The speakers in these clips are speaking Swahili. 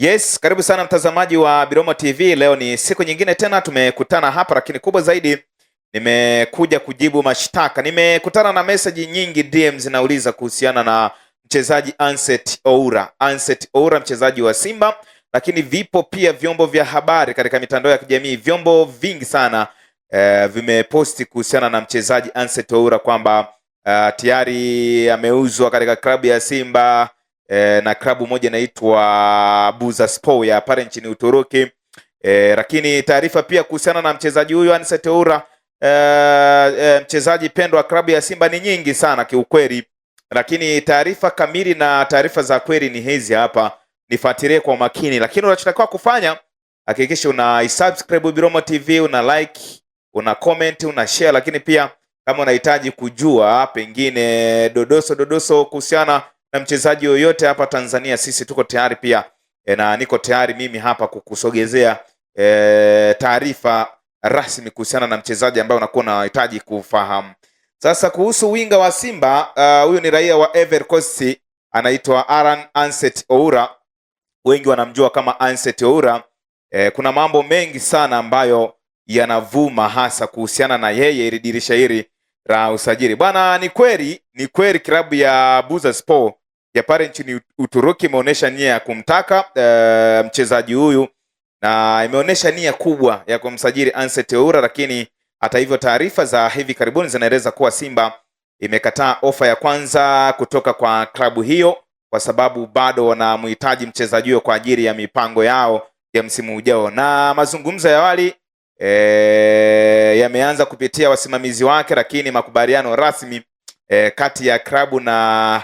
Yes, karibu sana mtazamaji wa Biromo TV. Leo ni siku nyingine tena tumekutana hapa, lakini kubwa zaidi nimekuja kujibu mashtaka. Nimekutana na message nyingi DM zinauliza kuhusiana na mchezaji Ansett Oura. Ansett Oura mchezaji wa Simba, lakini vipo pia vyombo vya habari katika mitandao ya kijamii, vyombo vingi sana vimeposti kuhusiana na mchezaji Ansett Oura kwamba tayari ameuzwa katika klabu ya Simba na klabu moja inaitwa Bursaspor ya pale nchini Uturuki. Lakini taarifa pia kuhusiana na mchezaji huyu Ansett Oura, mchezaji pendwa wa klabu ya Simba ni nyingi sana kiukweli, lakini taarifa kamili na taarifa za kweli ni hizi hapa. Nifuatilie kwa makini, lakini unachotakiwa kufanya, hakikisha una subscribe Biromo TV, una like, una comment, una share, lakini pia kama unahitaji kujua pengine dodoso kuhusiana na mchezaji yoyote hapa Tanzania, sisi tuko tayari pia na niko tayari mimi hapa kukusogezea taarifa rasmi kuhusiana na mchezaji ambaye unakuwa unahitaji kufahamu. Sasa kuhusu winga wa Simba, huyu ni raia wa Ivory Coast, anaitwa Aran Ansett Oura. Wengi wanamjua kama Ansett Oura. Kuna mambo mengi sana ambayo yanavuma hasa kuhusiana na yeye, ili dirisha hili la usajili. Bwana, ni kweli klabu ya Bursaspor ya pale nchini Uturuki imeonyesha nia ya kumtaka mchezaji huyu na imeonyesha nia kubwa ya kumsajili Ansett Oura, lakini hata hivyo taarifa za hivi karibuni zinaeleza kuwa Simba imekataa ofa ya kwanza kutoka kwa klabu hiyo kwa sababu bado wanamhitaji mchezaji huyo kwa ajili ya mipango yao ya msimu ujao. Na mazungumzo ya awali yameanza kupitia wasimamizi wake, lakini makubaliano rasmi kati ya klabu na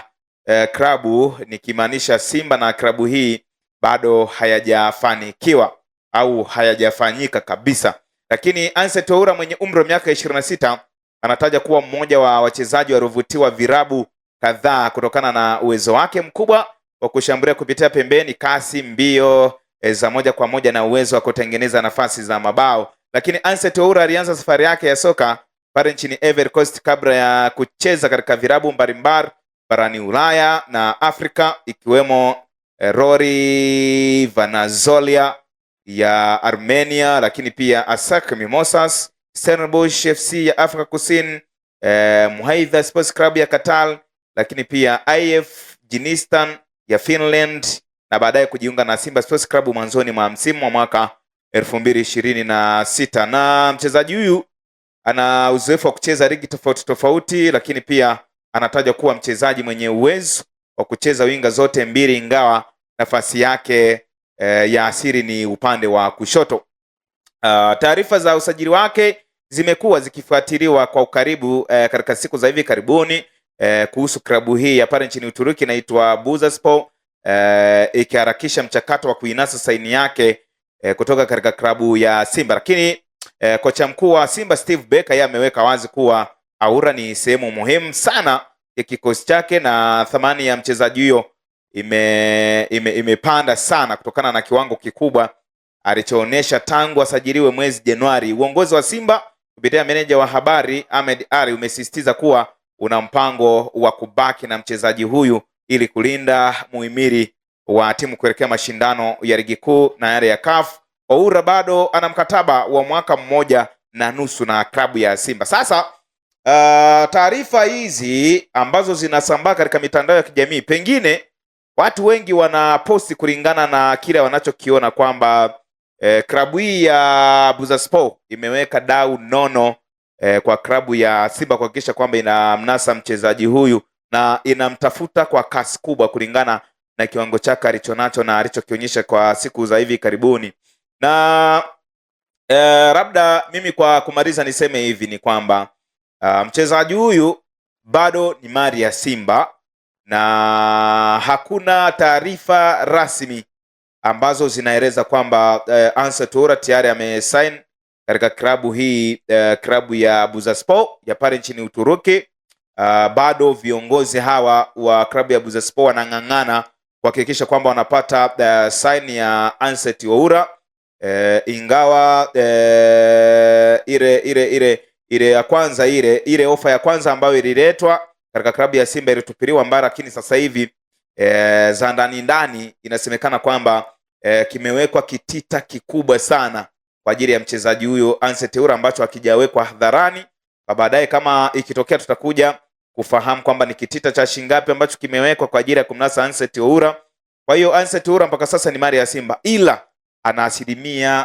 klabu, nikimaanisha Simba na klabu hii, bado hayajafanikiwa au hayajafanyika kabisa. Lakini Ansett Oura mwenye umri wa miaka 26 anataja kuwa mmoja wa wachezaji waliovutiwa virabu kadhaa kutokana na uwezo wake mkubwa wa kushambulia kupitia pembeni, kasi, mbio za moja kwa moja na uwezo wa kutengeneza nafasi za mabao. Lakini Ansett Oura alianza safari yake ya soka pale nchini Ivory Coast kabla ya kucheza katika virabu mbalimbali barani Ulaya na Afrika, ikiwemo Rory Vanazolia ya Armenia, lakini pia ASEC Mimosas, Stellenbosch FC ya Afrika Kusini, Muhaidha Sports Club ya Qatar, lakini pia IF Jinistan ya Finland, na baadaye kujiunga na Simba Sports Club mwanzoni mwa msimu wa mwaka 2026. Na mchezaji huyu ana uzoefu wa kucheza ligi tofauti tofauti, lakini pia anataja kuwa mchezaji mwenye uwezo wa kucheza winga zote mbili, ingawa nafasi yake ya asili ni upande wa kushoto. Taarifa za usajili wake zimekuwa zikifuatiliwa kwa ukaribu katika siku za hivi karibuni kuhusu klabu hii ya pale nchini Uturuki inaitwa Bursaspor, ikiharakisha mchakato wa kuinasa saini yake kutoka katika klabu ya Simba. Lakini kocha mkuu wa Simba Steve Barker yeye ameweka wazi kuwa Oura ni sehemu muhimu sana ya kikosi chake na thamani ya mchezaji huyo imepanda sana kutokana na kiwango kikubwa alichoonyesha tangu asajiliwe mwezi Januari. Uongozi wa Simba kupitia meneja wa habari Ahmed Ali umesisitiza kuwa una mpango wa kubaki na mchezaji huyu ili kulinda muhimili wa timu kuelekea mashindano ya ligi kuu na yale ya CAF. Oura bado ana mkataba wa mwaka 1.5 na klabu ya Simba. Sasa taarifa hizi ambazo zinasambaa katika mitandao ya kijamii, pengine watu wengi wanaposti kulingana na kile wanachokiona kwamba klabu hii ya Bursaspor imeweka dau nono kwa klabu ya Simba kuhakikisha kwamba inamnasa mchezaji huyu na inamtafuta kwa kasi kubwa kulingana na kiwango chake alichonacho na alichokionyesha kwa siku za hivi karibuni. Na labda mimi kwa kumaliza niseme hivi ni kwamba mchezaji huyu bado ni mali ya Simba na hakuna taarifa rasmi ambazo zinaeleza kwamba Ansett Oura tayari amesign katika klabu hii, klabu ya Bursaspor ya pale nchini Uturuki. Bado viongozi hawa wa klabu ya Bursaspor wanang'ang'ana kuhakikisha kwamba wanapata sign ya Ansett Oura, ingawa ile ya kwanza ile ofa ya kwanza ambayo ililetwa katika klabu ya Simba ilitupiliwa mbali, lakini sasa hivi za ndani inasemekana kwamba kimewekwa kitita kikubwa sana kwa ajili ya mchezaji huyo Anseth Oura ambacho hakijawekwa hadharani. Kwa baadaye kama ikitokea tutakuja kufahamu kwamba ni kitita cha shingapi ambacho kimewekwa kwa ajili ya kumnasa Anseth Oura. Kwa hiyo Anseth Oura mpaka sasa ni mali ya Simba, ila ana asilimia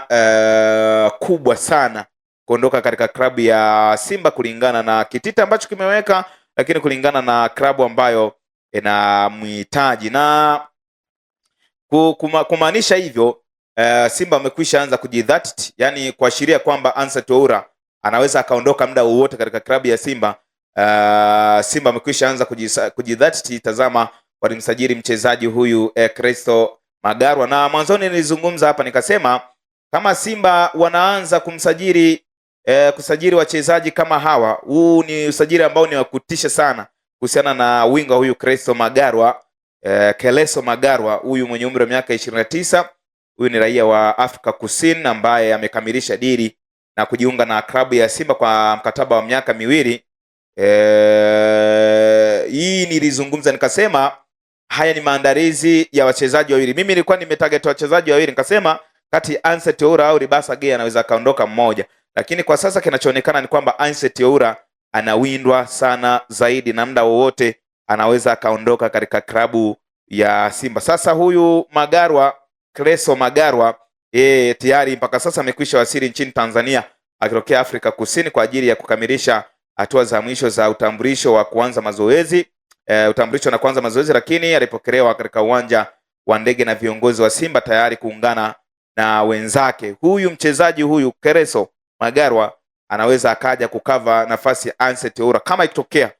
kubwa sana kuondoka katika klabu ya Simba kulingana na kitita ambacho kimeweka, lakini kulingana na klabu ambayo inamhitaji, na kumaanisha hivyo Simba amekwisha anza kujidhatiti, yani kuashiria kwamba Anseth Oura anaweza akaondoka muda wowote katika klabu ya Simba. Simba amekwisha anza kujidhatiti. Tazama, walimsajili mchezaji huyu Cresto Magarwa, na mwanzoni nilizungumza hapa nikasema kama Simba wanaanza kusajili wachezaji kama hawa, huu ni usajili ambao ni wakutisha sana kuhusiana na winga huyu Cresto Magarwa, Keleso Magarwa, huyu mwenye umri wa miaka 29. Huyu ni raia wa Afrika Kusini ambaye amekamilisha dili na kujiunga na klabu ya Simba kwa mkataba wa miaka miwili. Hii nilizungumza nikasema haya ni maandalizi ya wachezaji wawili. Mimi nilikuwa nimetarget wachezaji wawili, nikasema kati Anseth Oura au Ribasa Gay anaweza kaondoka mmoja, lakini kwa sasa kinachoonekana ni kwamba Anseth Oura anawindwa sana zaidi na muda wowote anaweza akaondoka katika klabu ya Simba. Sasa huyu Magarwa, Creso Magarwa, tayari mpaka sasa amekwisha wasili nchini Tanzania akitokea Afrika Kusini kwa ajili ya kukamilisha hatua za mwisho za utambulisho wa kuanza mazoezi. Utambulisho na kuanza mazoezi, lakini alipokelewa katika uwanja wa ndege na viongozi wa Simba tayari kuungana na wenzake. Huyu mchezaji huyu Creso Magarwa anaweza akaja kukava nafasi ya Anseth Oura kama ikitokea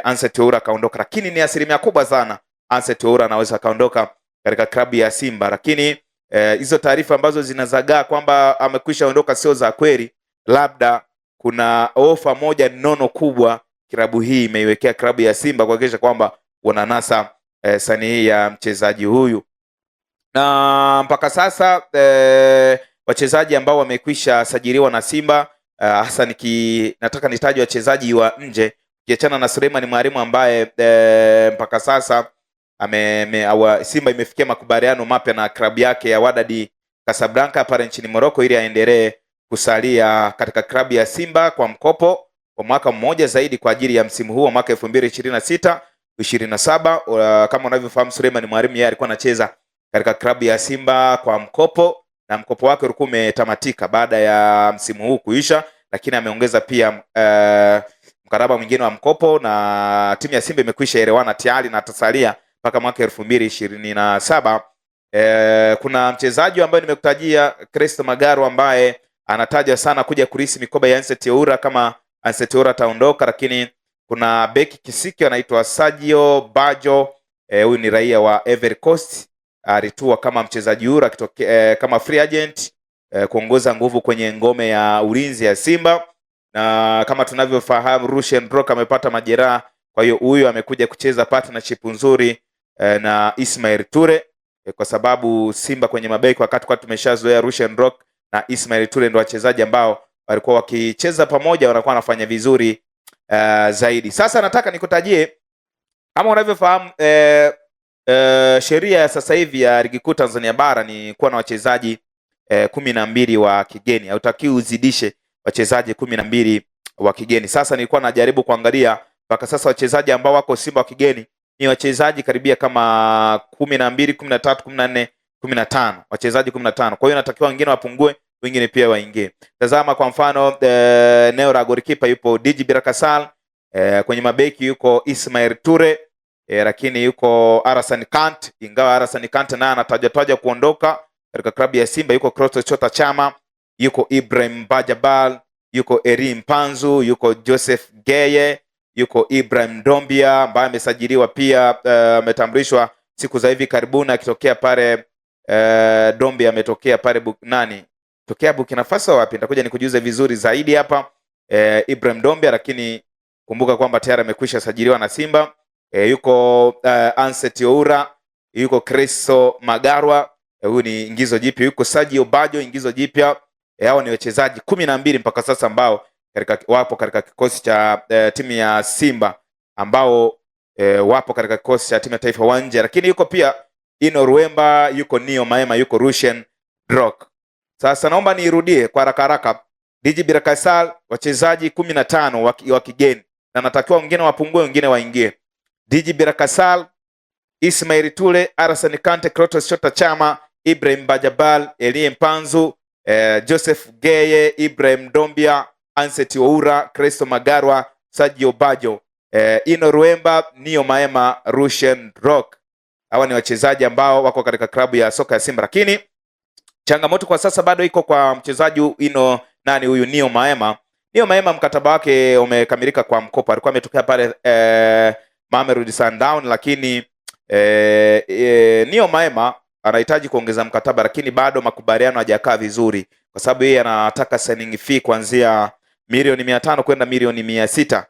Anseth Oura kaondoka, lakini ni asilimia kubwa sana Anseth Oura anaweza kaondoka katika klabu ya Simba. Lakini hizo taarifa ambazo zinazagaa kwamba amekwisha ondoka sio za kweli. Labda kuna ofa moja nono kubwa klabu hii imeiwekea klabu ya Simba kuhakikisha kwamba wananasa sani hii ya mchezaji huyu. Na mpaka sasa wachezaji ambao wamekwisha sajiliwa na Simba, hasa nataka nitaje wachezaji wa nje kiachana na Suleiman Mwalimu ambaye mpaka sasa Simba imefikia makubaliano mapya na klabu yake ya Wydad Casablanca pale nchini Morocco ili aendelee kusalia katika klabu ya Simba kwa mkopo kwa mwaka mmoja zaidi kwa ajili ya msimu huu wa mwaka 2026-27. Kama unavyofahamu, Suleiman Mwalimu yeye alikuwa anacheza katika klabu ya Simba kwa mkopo na mkopo wake ulikuwa umetamatika baada ya msimu huu kuisha, lakini ameongeza pia mkataba mwingine wa mkopo na timu ya Simba imekwisha elewana tayari na atasalia mpaka mwaka 2027. Kuna mchezaji ambaye nimekutajia Cresto Magarwa ambaye anataja sana kuja kurisi mikoba ya Anseth Oura kama Anseth Oura ataondoka, lakini kuna beki kisiki anaitwa Sergio Bajo. Huyu ni raia wa Ivory Coast, alitua kama mchezaji Oura kama free agent kuongoza nguvu kwenye ngome ya ulinzi ya Simba, na kama tunavyofahamu Rushen Rock amepata majeraha, kwa hiyo huyu amekuja kucheza partnership nzuri na Ismail Toure, kwa sababu Simba kwenye mabeki wakati kwa tumeshazoea Rushen Rock na Ismail Toure ndio wachezaji ambao walikuwa wakicheza pamoja wanakuwa wanafanya vizuri zaidi. Sasa nataka nikutajie kama unavyofahamu sheria ya sasa hivi ya ligi kuu Tanzania bara ni kuwa na wachezaji 12 wa kigeni. Hautakiwi uzidishe wachezaji 12 wa kigeni. Sasa nilikuwa najaribu kuangalia mpaka sasa wachezaji ambao wako Simba wa kigeni ni wachezaji karibia kama 12, 13, 14, 15. Wachezaji 15. Kwa hiyo natakiwa wengine wapungue, wengine pia waingie. Tazama kwa mfano eneo la goalkeeper yupo Djigui Birakasal, kwenye mabeki yuko Ismail Toure, lakini yuko Arasan Kant, ingawa Arasan Kant naye anatajwa kuondoka katika klabu ya Simba. Yuko Krotos Chota Chama, yuko Ibrahim Bajabal, yuko Eri Mpanzu, yuko Joseph Geye, yuko Ibrahim Dombia ambaye amesajiliwa pia, ametambulishwa siku za hivi karibuni akitokea pale Dombia ametokea pale tokea Burkina Faso wapi, nitakuja nikujuze vizuri zaidi hapa Ibrahim Dombia, lakini kumbuka kwamba tayari amekwisha sajiliwa na Simba. Yuko Anseth Oura, yuko Cresto Magarwa, huyu ni ingizo jipya, yuko Sergio Bajo ingizo jipya. Hao ni wachezaji 12 mpaka sasa ambao wapo katika kikosi cha timu ya Simba ambao wapo katika kikosi cha timu ya taifa wa nje, lakini yuko pia Ino Ruemba, yuko Neo Maema, yuko Rushine Drok. Sasa naomba niirudie kwa haraka haraka. Djigui Birakasal, wachezaji 15 wa kigeni, na natakiwa wengine wapungue, wengine waingie. Djigui Birakasal, Ismail Tule, Alassane Kante, Clatous Chota Chama, Ibrahim Bajabal, Elie Mpanzu, Joseph Geye, Ibrahim Dombia, Anseti Oura, Cresto Magarwa, Sadio Bajo, Ino Ruemba, Neo Maema, Rushine Drok. Hawa ni wachezaji ambao wako katika klabu ya soka ya Simba, lakini changamoto kwa sasa bado iko kwa mchezaji huyu Neo Maema. Neo Maema mkataba wake umekamilika kwa mkopo. Alikuwa ametokea pale Mamelodi Sundowns, lakini Neo Maema anahitaji kuongeza mkataba, lakini bado makubaliano hajakaa vizuri, kwa sababu yeye anataka signing fee kuanzia milioni 500 kwenda milioni 600,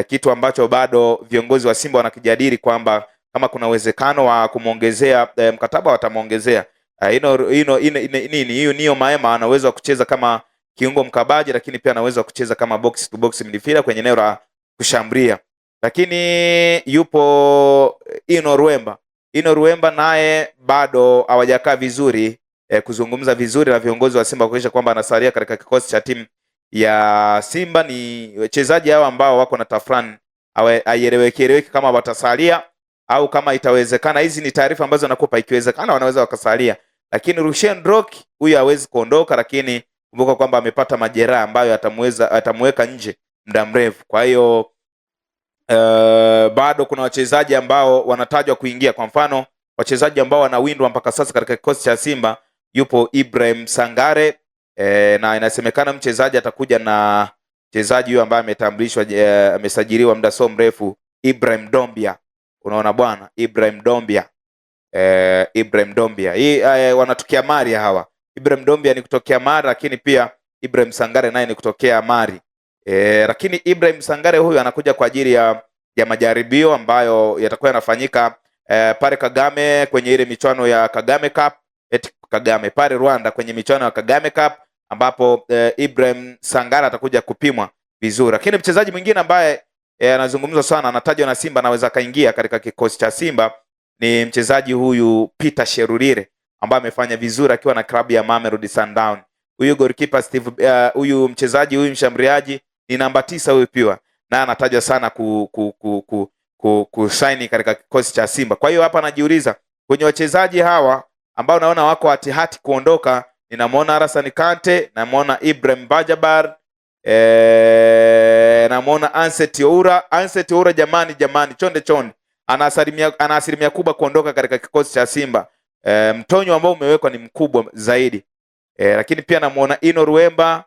kitu ambacho bado viongozi wa Simba wanakijadili kwamba kama kuna uwezekano wa kumuongezea mkataba watamuongezea. Hiyo Neo Maema ana uwezo wa kucheza kama kiungo mkabaji, lakini pia ana uwezo wa kucheza kama box to box midfielder kwenye eneo la kushambulia. Lakini yupo Ino Ruemba. Ino Ruemba naye bado hawajakaa vizuri kuzungumza vizuri na viongozi wa Simba kuhakikisha kwamba anasalia katika kikosi cha timu ya Simba. Ni wachezaji hao ambao wako na tafrani, haieleweki kama watasalia au kama itawezekana. Hizi ni taarifa ambazo nakupa, ikiwezekana wanaweza wakasalia, lakini Rushine Drok huyu hawezi kuondoka, lakini kumbuka kwamba amepata majeraha ambayo atamweka nje muda mrefu. Kwa hiyo bado kuna wachezaji ambao wanatajwa kuingia. Kwa mfano, wachezaji ambao wanawindwa mpaka sasa katika kikosi cha Simba, yupo Ibrahim Sangare, na inasemekana mchezaji atakuja na mchezaji huyo ambaye ametambulishwa, amesajiliwa muda so mrefu, Ibrahim Dombia. Unaona bwana, Ibrahim Dombia. Ibrahim Dombia. Hii wanatokea Mali hawa. Ibrahim Dombia ni kutokea Mali, lakini pia Ibrahim Sangare naye ni kutokea Mali. Lakini Ibrahim Sangare huyu anakuja kwa ajili ya majaribio ambayo yatakuwa yanafanyika pale Kagame kwenye ile michuano ya Kagame Cup, Kagame pale Rwanda kwenye michuano ya Kagame Cup, ambapo Ibrahim Sangare atakuja kupimwa vizuri. Lakini mchezaji mwingine ambaye anazungumzwa sana, anatajwa na Simba anaweza kaingia katika kikosi cha Simba, ni mchezaji huyu Peter Sherulire ambaye amefanya vizuri akiwa na klabu ya Mamelodi Sundowns. Huyu goalkeeper Steve, huyu mchezaji huyu mshambuliaji ni namba 9 huyu pia, na anatajwa sana kusaini katika kikosi cha Simba. Kwa hiyo hapa najiuliza kwenye wachezaji hawa ambao naona wako hatihati kuondoka, ninamwona Alassane Kante, namuona Ibrahim Bajabar, namuona Anseti Oura. Anseti Oura jamani chonde ana asilimia kubwa kuondoka katika kikosi cha Simba. Mtonyo ambao umewekwa ni mkubwa zaidi. Lakini pia namuona Ino Ruemba,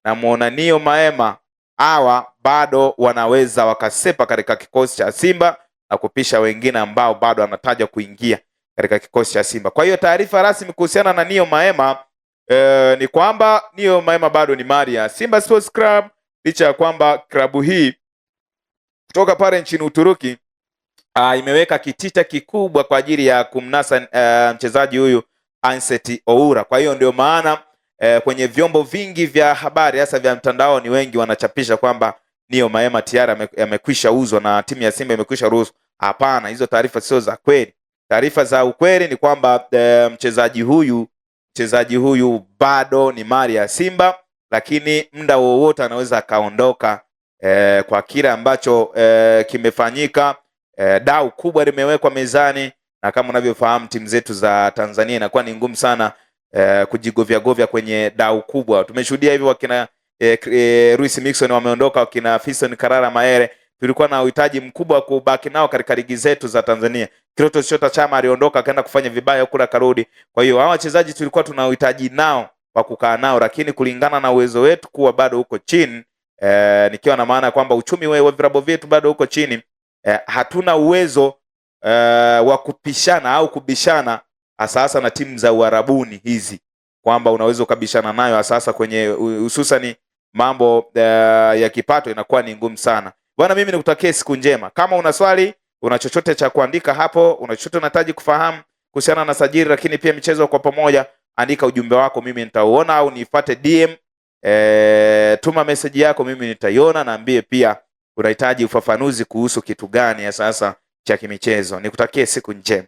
namuona Neo Maema. Hawa bado wanaweza wakasepa katika kikosi cha Simba na kupisha wengine ambao bado wanatajwa kuingia katika kikosi cha Simba. Kwa hiyo taarifa rasmi kuhusiana na Neo Maema ni kwamba Neo Maema bado ni mali ya Simba Sports Club, licha ya kwamba klabu hii kutoka pale nchini Uturuki imeweka kitita kikubwa kwa ajili ya kumnasa mchezaji huyu Anseti Oura. Kwa hiyo ndio maana kwenye vyombo vingi vya habari hasa vya mtandao ni wengi wanachapisha kwamba Neo Maema tayari amekwisha uzwa na timu ya Simba imekwisha ruhusu. Hapana, hizo taarifa sio za kweli. Taarifa za ukweli ni kwamba mchezaji huyu bado ni mali ya Simba, lakini muda wowote anaweza akaondoka kwa kile ambacho kimefanyika. Dau kubwa limewekwa mezani, na kama unavyofahamu timu zetu za Tanzania inakuwa ni ngumu sana kujigovya kwenye dau kubwa. Tumeshuhudia hivyo wakina Luis Mixon wameondoka, wakina Fiston Karara Maere. Tulikuwa na uhitaji mkubwa wa kubaki nao katika ligi zetu za Tanzania. Clatous Chota Chama aliondoka akaenda kufanya vibaya huko na karudi. Kwa hiyo hawa wachezaji tulikuwa tuna uhitaji nao wa kukaa nao, lakini kulingana na uwezo wetu kuwa bado huko chini, nikiwa na maana kwamba uchumi wa vilabu vyetu bado huko chini, hatuna uwezo wa kupishana au kubishana hasa na timu za Uarabuni hizi, kwamba unaweza ukabishana nayo hasa kwenye hususani mambo ya kipato, inakuwa ni ngumu sana. Bwana, mimi nikutakie siku njema. Kama una swali, una chochote cha kuandika hapo, una chochote unahitaji kufahamu kuhusiana na sajili lakini pia michezo kwa pamoja, andika ujumbe wako, mimi nitauona, au nifuate DM, tuma message yako, mimi nitaiona. Naambie pia unahitaji ufafanuzi kuhusu kitu gani ya sasa cha kimichezo. Nikutakie siku njema.